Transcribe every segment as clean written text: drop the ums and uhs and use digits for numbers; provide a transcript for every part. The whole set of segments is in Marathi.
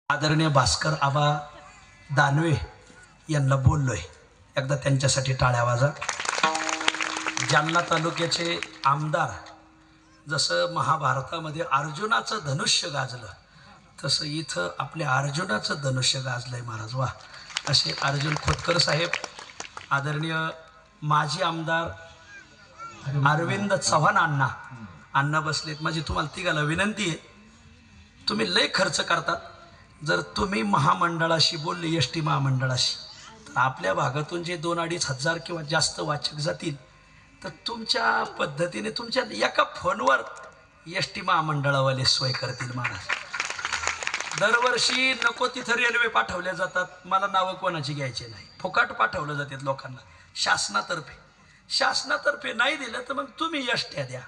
आदरणीय भास्कर आबा दानवे यांना बोललोय, एकदा त्यांच्यासाठी टाळ्या वाजा। जालना तालुक्याचे आमदार, जसं महाभारतामध्ये अर्जुनाचं धनुष्य गाजलं तसं इथं आपल्या अर्जुनाचं धनुष्य गाजलंय महाराज। वा, असे अर्जुन खोतकर साहेब, आदरणीय माजी आमदार अरविंद चव्हाण अण्णा बसलेत। माझी तुम्हाला तिघाला विनंती आहे, तुम्ही लय खर्च करतात, जर तुम्ही महामंडळाशी बोलले, एस टी महामंडळाशी, तर आपल्या भागातून जे 2-2.5 हजार किंवा जास्त वाचक जातील, तर तुमच्या पद्धतीने तुमच्या एका फोनवर एस टी महामंडळावाले सोय करतील महाराज। दरवर्षी नको तिथं रेल्वे पाठवल्या जातात, मला नावं कोणाची घ्यायची नाही, फुकट पाठवलं जातात लोकांना शासनातर्फे नाही दिलं तर मग तुम्ही एसट्या द्या।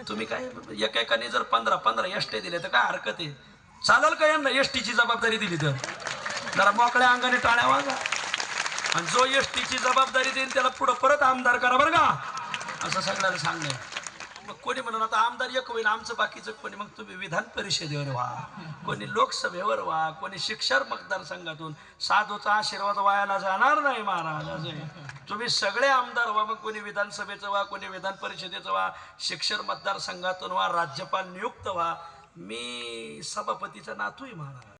तुम्ही काय एकेकाने जर 15 एसट्या दिल्या तर काय हरकत आहे, चालेल का? यांना एसटीची जबाबदारी दिली तर जरा मोकळ्या अंगाने टाळ्या वाजा, आणि जो एसटीची जबाबदारी देईल त्याला पुढं परत आमदार करा बरं का, असं सगळ्याला सांगणं। मग कोणी म्हणून आता आमदार एक होईल, आमचं बाकीचं कोणी, मग तुम्ही विधान परिषदेवर व्हा, कोणी लोकसभेवर व्हा, कोणी शिक्षक मतदारसंघातून, साधूचा आशीर्वाद वायाला जाणार नाही महाराज। असं तुम्ही सगळे आमदार व्हा, मग कोणी विधानसभेचं व्हा, कोणी विधान परिषदेचं व्हा, शिक्षक मतदारसंघातून व्हा, राज्यपाल नियुक्त व्हा। मी सभापतीचा नातू आहे महाराज।